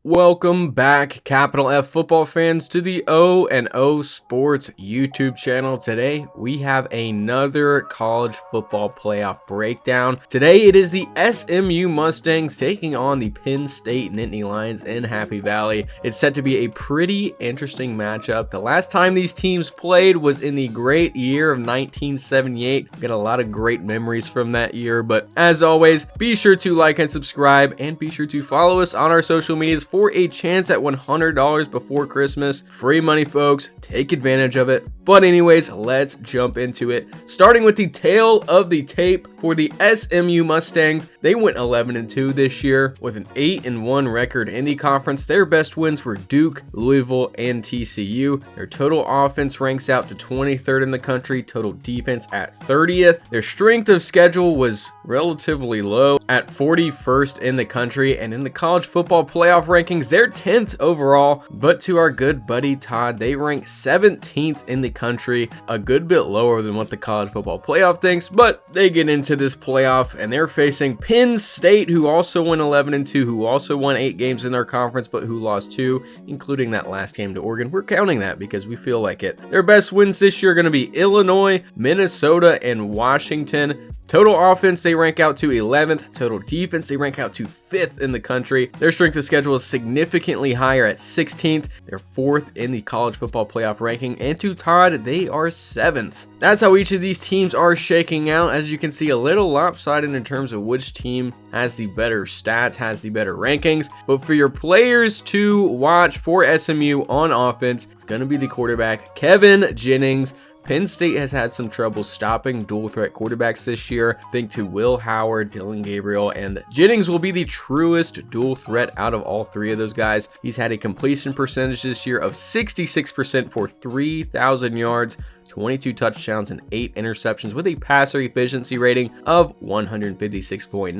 Welcome back, capital F football fans, to the O&O Sports YouTube channel. Today, we have another college football playoff breakdown. Today, it is the SMU Mustangs taking on the Penn State Nittany Lions in Happy Valley. It's set to be a pretty interesting matchup. The last time these teams played was in the great year of 1978. Got a lot of great memories from that year, but as always, be sure to like and subscribe, and be sure to follow us on our social medias for a chance at $100 before Christmas. Free money, folks. Take advantage of it. But anyways, let's jump into it. Starting with the tail of the tape for the SMU Mustangs. They went 11-2 this year with an 8-1 record in the conference. Their best wins were Duke, Louisville, and TCU. Their total offense ranks out to 23rd in the country, total defense at 30th. Their strength of schedule was relatively low at 41st in the country, and in the college football playoff rankings, they're 10th overall. But to our good buddy Todd, they rank 17th in the country, a good bit lower than what the college football playoff thinks, but they get into this playoff and they're facing Penn State, who also went 11-2, who also won 8 games in their conference, but who lost 2, including that last game to Oregon. We're counting that because we feel like it. Their best wins this year are going to be Illinois, Minnesota, and Washington. Total offense, they rank out to 11th. Total defense, they rank out to 5th in the country. Their strength of schedule is significantly higher at 16th. They're 4th in the college football playoff ranking. And to Todd, they are 7th. That's how each of these teams are shaking out. As you can see, a little lopsided in terms of which team has the better stats, has the better rankings. But for your players to watch for SMU on offense, it's going to be the quarterback, Kevin Jennings. Penn State has had some trouble stopping dual threat quarterbacks this year. Think to Will Howard, Dylan Gabriel, and Jennings will be the truest dual threat out of all 3 of those guys. He's had a completion percentage this year of 66% for 3,000 yards, 22 touchdowns, and 8 interceptions with a passer efficiency rating of 156.9.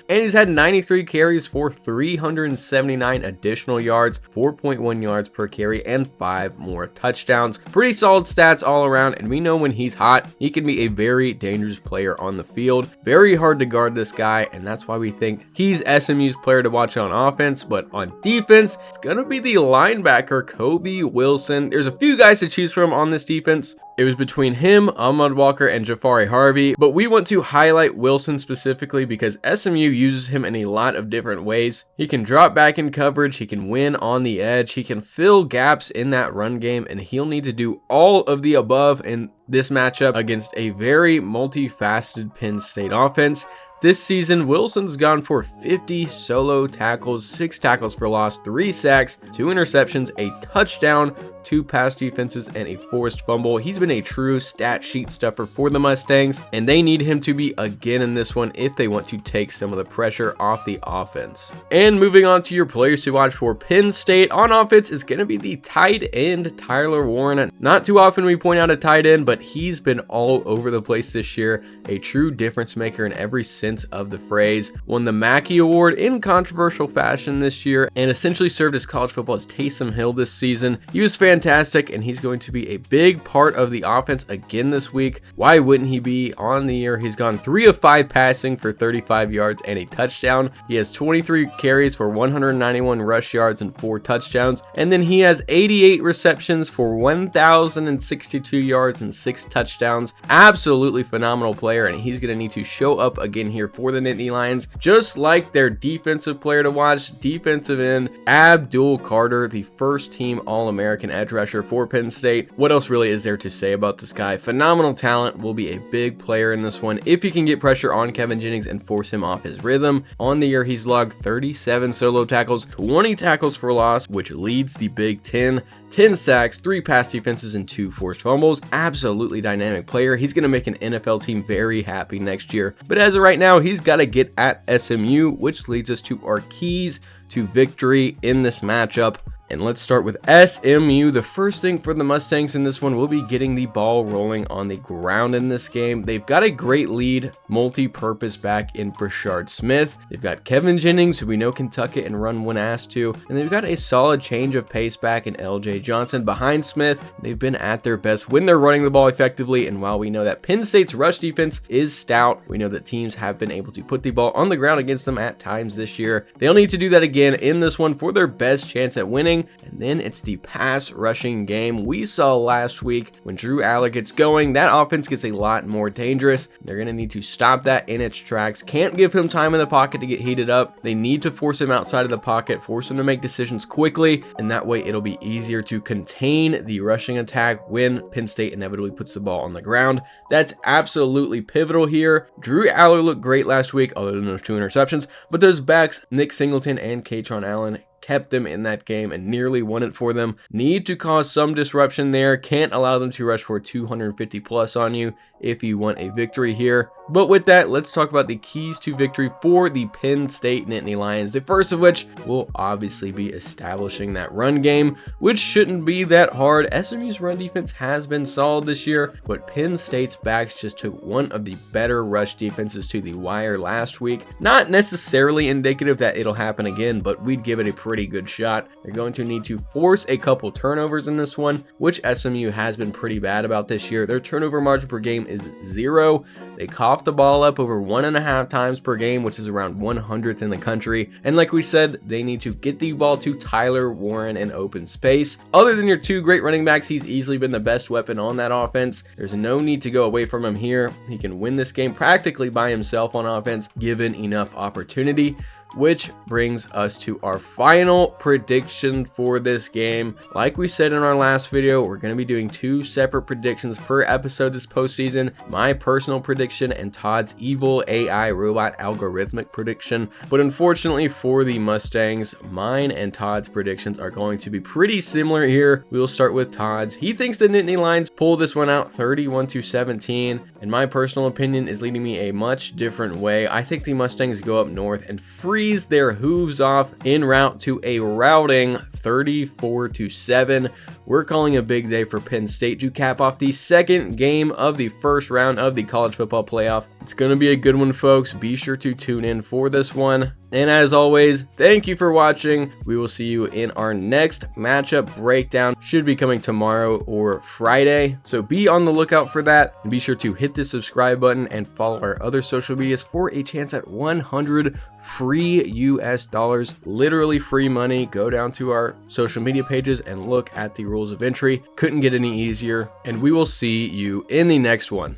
And he's had 93 carries for 379 additional yards, 4.1 yards per carry, and 5 more touchdowns. Pretty solid stats all around, and we know when he's hot, he can be a very dangerous player on the field. Very hard to guard this guy, and that's why we think he's SMU's player to watch on offense. But on defense, it's going to be the linebacker, Kobe Wilson. There's a few guys to choose from on this defense. It was between him, Ahmad Walker, and Jafari Harvey, but we want to highlight Wilson specifically because SMU uses him in a lot of different ways. He can drop back in coverage, he can win on the edge, he can fill gaps in that run game, and he'll need to do all of the above in this matchup against a very multifaceted Penn State offense. This season, Wilson's gone for 50 solo tackles, 6 tackles for loss, 3 sacks, 2 interceptions, a touchdown, 2 pass defenses, and a forced fumble. He's been a true stat sheet stuffer for the Mustangs, and they need him to be again in this one if they want to take some of the pressure off the offense. And moving on to your players to watch for Penn State on offense is going to be the tight end, Tyler Warren. Not too often we point out a tight end, but he's been all over the place this year, a true difference maker in every sense of the phrase. Won the Mackey Award in controversial fashion this year, and essentially served as college football's Taysom Hill this season. He was fantastic, and he's going to be a big part of the offense again this week. Why wouldn't he be? On the year, he's gone 3 of 5 passing for 35 yards and a touchdown. He has 23 carries for 191 rush yards and 4 touchdowns, and then he has 88 receptions for 1,062 yards and 6 touchdowns. Absolutely phenomenal player, and he's going to need to show up again here for the Nittany Lions. Just like their defensive player to watch, defensive end Abdul Carter, the first team All-American edge rusher for Penn State. What else really is there to say about this guy? Phenomenal talent, will be a big player in this one if he can get pressure on Kevin Jennings and force him off his rhythm. On the year, he's logged 37 solo tackles, 20 tackles for loss, which leads the Big Ten, 10 sacks, 3 pass defenses, and 2 forced fumbles. Absolutely dynamic player. He's going to make an NFL team very happy next year. But as of right now, he's got to get at SMU, which leads us to our keys to victory in this matchup. And let's start with SMU. The first thing for the Mustangs in this one will be getting the ball rolling on the ground in this game. They've got a great lead multi-purpose back in Brashard Smith. They've got Kevin Jennings, who we know can tuck it and run when asked to. And they've got a solid change of pace back in LJ Johnson behind Smith. They've been at their best when they're running the ball effectively. And while we know that Penn State's rush defense is stout, we know that teams have been able to put the ball on the ground against them at times this year. They'll need to do that again in this one for their best chance at winning. And then it's the pass rushing game. We saw last week when Drew Allar gets going, that offense gets a lot more dangerous. They're going to need to stop that in its tracks. Can't give him time in the pocket to get heated up. They need to force him outside of the pocket, force him to make decisions quickly, and that way it'll be easier to contain the rushing attack when Penn State inevitably puts the ball on the ground. That's absolutely pivotal here. Drew Allar looked great last week, other than those 2 interceptions, but those backs, Nick Singleton and Katron Allen, kept them in that game and nearly won it for them. Need to cause some disruption there. Can't allow them to rush for 250 plus on you if you want a victory here. But with that, let's talk about the keys to victory for the Penn State Nittany Lions. The first of which will obviously be establishing that run game, which shouldn't be that hard. SMU's run defense has been solid this year, but Penn State's backs just took one of the better rush defenses to the wire last week. Not necessarily indicative that it'll happen again, but we'd give it a pretty good shot. They're going to need to force a couple turnovers in this one, which SMU has been pretty bad about this year. Their turnover margin per game is 0. They cough the ball up over 1.5 times per game, which is around 100th in the country. And like we said, they need to get the ball to Tyler Warren in open space. Other than your 2 great running backs, he's easily been the best weapon on that offense. There's no need to go away from him here. He can win this game practically by himself on offense, given enough opportunity. Which brings us to our final prediction for this game. Like we said in our last video, we're going to be doing 2 separate predictions per episode this postseason. My personal prediction and Todd's evil AI robot algorithmic prediction. But unfortunately for the Mustangs, mine and Todd's predictions are going to be pretty similar here. We'll start with Todd's. He thinks the Nittany Lions pull this one out 31-17. And my personal opinion is leading me a much different way. I think the Mustangs go up north and freeze their hooves off en route to a routing 34-7. We're calling a big day for Penn State to cap off the second game of the first round of the college football playoff. It's going to be a good one, folks. Be sure to tune in for this one. And as always, thank you for watching. We will see you in our next matchup breakdown. Should be coming tomorrow or Friday. So be on the lookout for that. And be sure to hit the subscribe button and follow our other social medias for a chance at 100 free US dollars. Literally free money. Go down to our social media pages and look at the rules of entry. Couldn't get any easier. And we will see you in the next one.